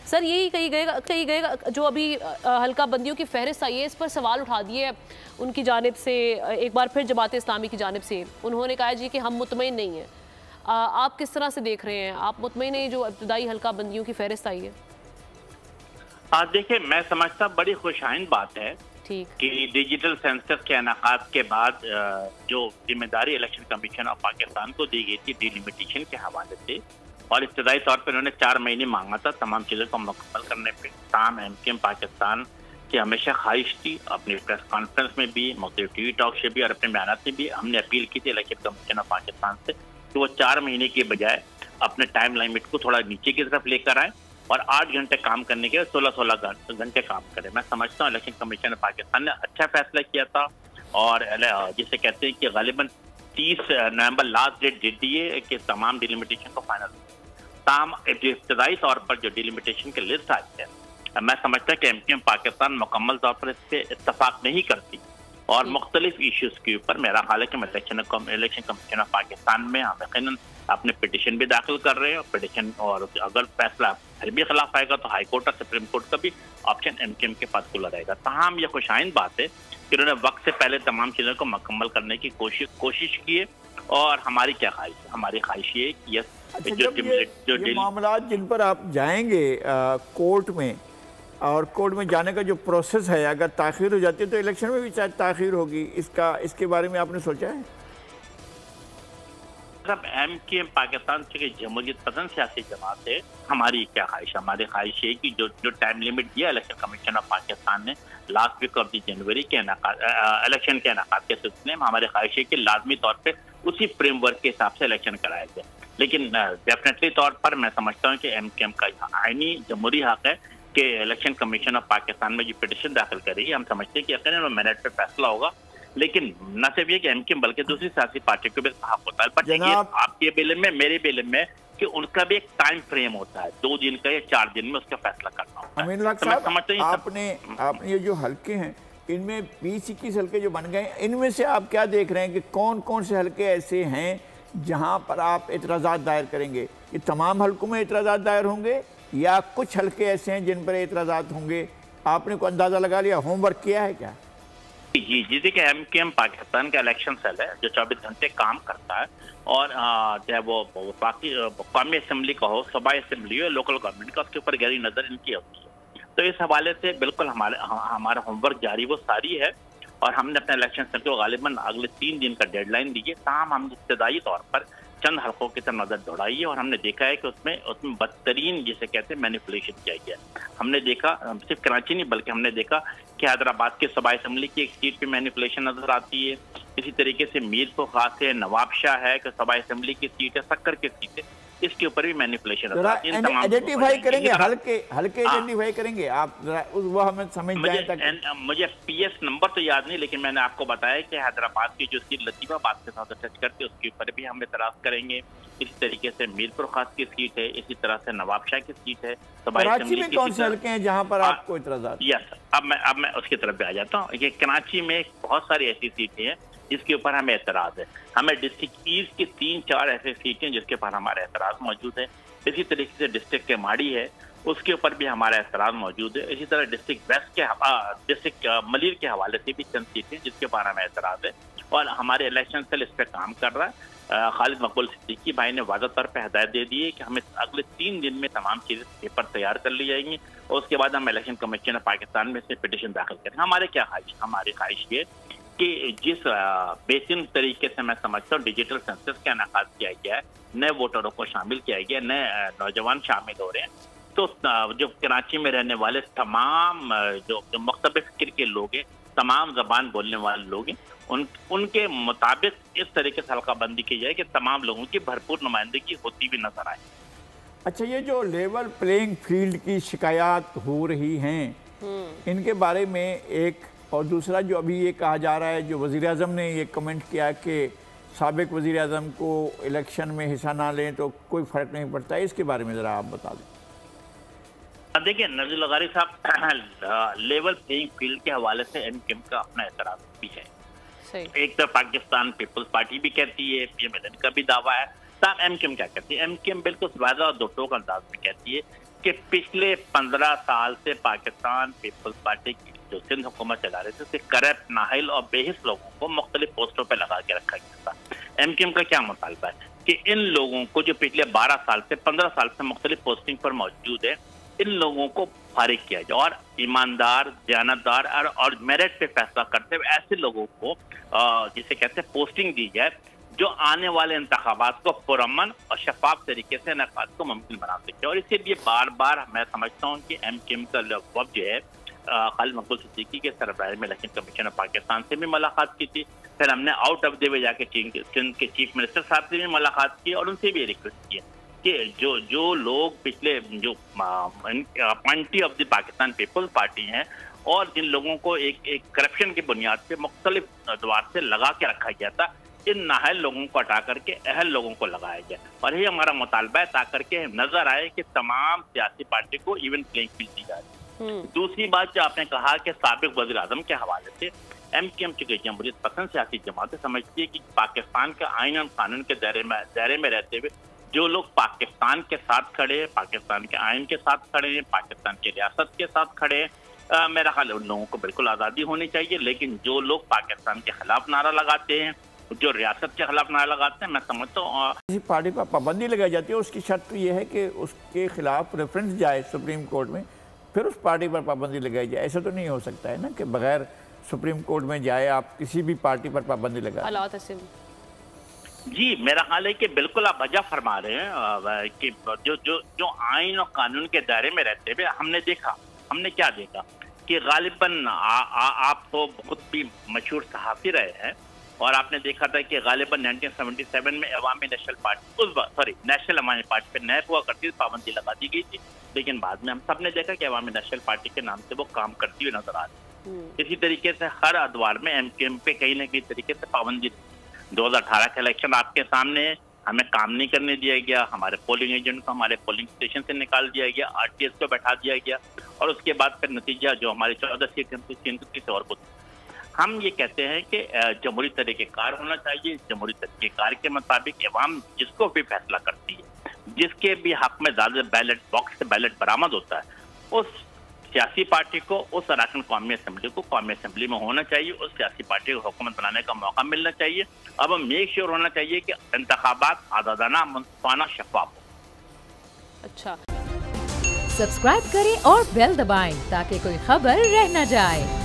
Sir यही कही गएगा जो अभी हल्का बंदियों की फहरिस्त आई है, इस पर सवाल उठा दिए उनकी जानिब से, एक बार फिर जमात इस्लामी की जानिब से उन्होंने कहा जी कि हम मुतमईन नहीं हैं। आप किस तरह से देख रहे हैं, आप मुतमईन नहीं जो इब्तदाई हल्का बंदियों की फहरिस्त आई है? देखिए, मैं समझता बड़ी खुशाइन बात है कि डिजिटल सेंसस के इनेकाद के बाद जो जिम्मेदारी इलेक्शन कमीशन ऑफ पाकिस्तान को दी गई थी डिलिमिटेशन के हवाले से, और इब्तदाई तौर पर उन्होंने 4 महीने मांगा था तमाम चीज़ों को मुकम्मल करने पे। ताम एमकेएम पाकिस्तान की हमेशा ख्वाहिश थी, अपनी प्रेस कॉन्फ्रेंस में भी, मुख्तलिफ टीवी टॉक से भी और अपने बयानात में भी हमने अपील की थी इलेक्शन कमीशन ऑफ पाकिस्तान से कि वो 4 महीने के बजाय अपने टाइम लिमिट को थोड़ा नीचे की तरफ लेकर आए और 8 घंटे काम करने के 16-16 घंटे काम करें। मैं समझता हूँ इलेक्शन कमीशन ऑफ पाकिस्तान ने अच्छा फैसला किया था, और जिसे कहते हैं कि गालिबन 30 नवंबर लास्ट डेट दे दी है कि तमाम डिलिमिटेशन को फाइनल। ताम इब्तदाई तौर पर जो डिलिमिटेशन की लिस्ट आई है, मैं समझता कि एमकेएम पाकिस्तान मुकम्मल तौर पर इस पर इत्तफाक नहीं करती, और मुख्तलिफ इश्यूज के ऊपर मेरा ख्याल है कि इलेक्शन कमीशन ऑफ पाकिस्तान में हम यकीनन अपने पिटिशन भी दाखिल कर रहे हैं, और पिटिशन और अगर फैसला फिर भी खिलाफ आएगा तो हाई कोर्ट और सुप्रीम कोर्ट का भी ऑप्शन एमकेएम के पास खुला रहेगा। तमाम ये खुशाइन बात है कि उन्होंने वक्त से पहले तमाम चीज़ों को मुकम्मल करने की कोशिश की है, और हमारी क्या ख्वाहिश है, हमारी ख्वाहिश ये कि ये मामला जिन पर आप जाएंगे कोर्ट में, और कोर्ट में जाने का जो प्रोसेस है, अगर ताख़ीर हो जाती है तो इलेक्शन में भी शायद ताख़ीर होगी, इसके बारे में आपने सोचा है? एमकेएम पाकिस्तान से जमहूरियत पसंद सियासी जमात है। हमारी क्या ख्वाहिश है, हमारी ख्वाहिश है कि जो टाइम लिमिट दिया इलेक्शन कमीशन ऑफ पाकिस्तान ने लास्ट वीक ऑफ जनवरी के इलेक्शन के इनेकाद के सिलसिले में, हमारी ख्वाहिश है कि लाजमी तौर पर उसी फ्रेमवर्क के हिसाब से इलेक्शन कराया जाए। लेकिन डेफिनेटली तौर पर मैं समझता हूँ कि एमकेएम का आईनी जमहूरी हक है कि इलेक्शन कमीशन ऑफ पाकिस्तान में जो पिटिशन दाखिल करेगी, हम समझते हैं कि यकीनन मेरिट पे फैसला होगा। लेकिन न सिर्फ ये कि एमकेएम बल्कि दूसरी सियासी पार्टी को भी हक होता है, बट आपके बिल में मेरे बिल में कि उनका भी एक टाइम फ्रेम होता है, 2 दिन का या 4 दिन में उसका फैसला करना होता है। अमीन लाख साहब, आपने ये जो हल्के हैं इनमें 20-21 हल्के जो बन गए, इनमें से आप क्या देख रहे हैं कि कौन कौन से हल्के ऐसे हैं जहाँ पर आप एतराज़ात दायर करेंगे? ये तमाम हल्कों में एतराज़ात दायर होंगे या कुछ हल्के ऐसे हैं जिन पर एतराज़ात होंगे? आपने कोई अंदाज़ा लगा लिया, होमवर्क किया है क्या? जी देखिए, एमकेएम पाकिस्तान का इलेक्शन सेल है जो 24 घंटे काम करता है, और चाहे वो बाकी कौमी असम्बली का हो, सूबाई असम्बली हो, लोकल गवर्नमेंट का, उसके ऊपर गहरी नज़र इनकी होती है। तो इस हवाले से बिल्कुल हमारा होमवर्क जारी वो सारी है, और हमने अपने इलेक्शन सेल को गालिबन अगले 3 दिन का डेडलाइन दी है। ताहम हमने इब्तदाई तौर पर चंद हल्कों की तरफ नजर दौड़ाई है, और हमने देखा है कि उसमें बदतरीन जिसे कहते हैं मैनिपुलेशन किया गया है। हमने देखा सिर्फ कराची नहीं बल्कि हमने देखा कि हैदराबाद के सूबाई असम्बली की एक सीट पे मैनिपुलेशन नजर आती है। इसी तरीके से मीरपुर खास है, नवाबशाह है कि सूबाई असम्बली की सीट है, सक्कर की सीट है, इसके ऊपर भी मैनिपुलेशन आइडेंटिफाई करेंगे, हल्के आइडेंटिफाई करेंगे आप, वो हमें समझ जाए। मुझे पीएस नंबर तो याद नहीं, लेकिन मैंने आपको बताया कि हैदराबाद की जो सीट लतीफाबाद के साथ टच करती है उसके ऊपर भी हम एतराज करेंगे। इसी तरीके से मीरपुर खास की सीट है, इसी तरह से नवाबशाह की सीट है। कराची में कौन से हल्के हैं जहाँ पर आपको इतराज़ात? यस, अब मैं उसकी तरफ भी आ जाता हूँ। ये कराची में बहुत सारी ऐसी सीटें हैं जिसके ऊपर हमें एतराज़ है। हमें डिस्ट्रिक्ट ईस्ट की 3-4 ऐसे सीटें जिसके ऊपर हमारा एतराज़ मौजूद है। इसी तरीके से डिस्ट्रिक्ट के माड़ी है, उसके ऊपर भी हमारा एतराज़ मौजूद है। इसी तरह डिस्ट्रिक्ट वेस्ट के डिस्ट्रिक्ट मलिर के हवाले से भी चंद सीटें जिसके ऊपर हमें एतराज़ है, और हमारे इलेक्शन सेल इस पर काम कर रहा है। खालिद मकबूल सिद्दीकी भाई ने वाज़ह तौर पर हिदायत दे दी है कि हमें अगले 3 दिन में तमाम चीज़ें पेपर तैयार कर ली जाएंगी, और उसके बाद हम इलेक्शन कमीशन ऑफ पाकिस्तान में से पिटिशन दाखिल करें। हमारी ख्वाहिश ये कि जिस बेहतरीन तरीके से मैं समझता हूँ डिजिटल सेंसस का इनेकाद किया गया है, नए वोटरों को शामिल किया गया, नए नौजवान शामिल हो रहे हैं, तो जो कराची में रहने वाले तमाम जो मुख्तलिफ फिक्र के लोग हैं, तमाम जबान बोलने वाले लोग हैं, उनके मुताबिक इस तरीके से हल्का बंदी की जाए कि तमाम लोगों की भरपूर नुमाइंदगी होती भी नजर आए। अच्छा, ये जो लेवल प्लेइंग फील्ड की शिकायत हो रही हैं, इनके बारे में एक, और दूसरा जो अभी ये कहा जा रहा है, जो वज़ीर-ए-आज़म ने ये कमेंट किया कि साबिक़ वज़ीर-ए-आज़म को इलेक्शन में हिस्सा ना लें तो कोई फ़र्क नहीं पड़ता है, इसके बारे में ज़रा आप बता दें। देखिए नज़ीर लगारी साहब, लेवल प्लेइंग फील्ड के हवाले से एमकेएम का अपना एतराज़ भी है। एक तो पाकिस्तान पीपल्स पार्टी भी कहती है, पीएम का भी दावा है, तब एमकेएम क्या कहती है? एमकेएम बिल्कुल वाज़ेह और दो टोक अंदाज में कहती है कि पिछले 15 साल से पाकिस्तान पीपल्स पार्टी की जो सिंध हुकूमत चला रहे थे उसके करप्ट, नाहिल और बेहिस लोगों को मुख्तलिफ पोस्टों पर लगा के रखा गया था। एमक्यूएम का क्या मुतालबा है कि इन लोगों को जो पिछले 12 साल से 15 साल से मुख्तलिफ पोस्टिंग पर मौजूद है, इन लोगों को फारिग किया जाए और ईमानदार, दयानतदार और मेरिट पे फैसला करते हुए ऐसे लोगों को जिसे कहते हैं पोस्टिंग दी जाए जो आने वाले इंतखाबात को पुरअमन और शफाफ तरीके से इनेकाद को मुमकिन बना सके। और इसीलिए बार बार मैं समझता हूँ कि एमक्यूएम का वक्त जो है खालिद मकबूल सिद्दीकी के सरबराही में इलेक्शन कमीशन ऑफ पाकिस्तान से भी मुलाकात की थी। फिर हमने आउट ऑफ द वे जाके सिंध के चीफ मिनिस्टर साहब से भी मुलाकात की और उनसे भी रिक्वेस्ट किया कि जो लोग पिछले जो appointee of the Pakistan Peoples Party हैं और जिन लोगों को एक करप्शन की बुनियाद पे मुख्तलिफ द्वार से लगा के रखा गया था, इन नाअहल लोगों को हटा करके अहल लोगों को लगाया गया। और ये हमारा मुतालबा है ताकि के नजर आए कि तमाम सियासी पार्टी को इवन प्लेइंग फील्ड दी जाए। दूसरी बात जो आपने कहा कि साबिक वज़ीर आज़म के हवाले से एमक्यूएम चूंकि जमहूरियत पसंद सियासी जमातें समझती है कि पाकिस्तान के आईन और कानून के दायरे में रहते हुए जो लोग पाकिस्तान के साथ खड़े हैं, पाकिस्तान के आइन के साथ खड़े हैं, पाकिस्तान की रियासत के साथ खड़े हैं, मेरा ख्याल उन लोगों को बिल्कुल आज़ादी होनी चाहिए। लेकिन जो लोग पाकिस्तान के खिलाफ नारा लगाते हैं, जो रियासत के खिलाफ नारा लगाते हैं, मैं समझता हूँ किसी पार्टी पर पाबंदी लगाई जाती है, उसकी शर्त तो ये है कि उसके खिलाफ रेफरेंस जाए सुप्रीम कोर्ट में, फिर उस पार्टी पर पाबंदी लगाई जाए। ऐसा तो नहीं हो सकता है ना कि बगैर सुप्रीम कोर्ट में जाए आप किसी भी पार्टी पर पाबंदी लगाए। जी, मेरा ख्याल है कि बिल्कुल आप वजह फरमा रहे हैं कि जो आइन और कानून के दायरे में रहते हुए हमने क्या देखा कि गालिबन आप तो बहुत भी मशहूर सहाफ़ी रहे हैं और आपने देखा था कि गालिबन 1977 में अवामी नेशनल पार्टी नेशनल अवामी पार्टी पे नैब हुआ करती थी, पाबंदी लगा दी गई थी। लेकिन बाद में हम सब ने देखा कि अवामी नेशनल पार्टी के नाम से वो काम करती हुई नजर आ रही। इसी तरीके से हर अदवार में एमक्यूएम पे कहीं ना कहीं तरीके से पाबंदी। 2018 का इलेक्शन आपके सामने, हमें काम नहीं करने दिया गया, हमारे पोलिंग एजेंट को हमारे पोलिंग स्टेशन से निकाल दिया गया, आरटीएस को बैठा दिया गया और उसके बाद फिर नतीजा जो हमारे 14 सीट और कुछ। हम ये कहते हैं कि जमहूरी तरीक़ेकार होना चाहिए। जमहूरी तरीक़ेकार के मुताबिक अवाम जिसको भी फैसला करती है, जिसके भी हक में ज़्यादा बैलेट बॉक्स से बैलेट बरामद होता है, उस सियासी पार्टी को, उस अराकन कौमी असम्बली को कौमी असम्बली में होना चाहिए, उस सियासी पार्टी को हुकूमत बनाने का मौका मिलना चाहिए। अब हम मेक श्योर होना चाहिए कि इंतखाबात आज़ादाना, मुंसिफाना, शफाफ हो। अच्छा, सब्सक्राइब करें और बेल दबाएं ताकि कोई खबर रह न जाए।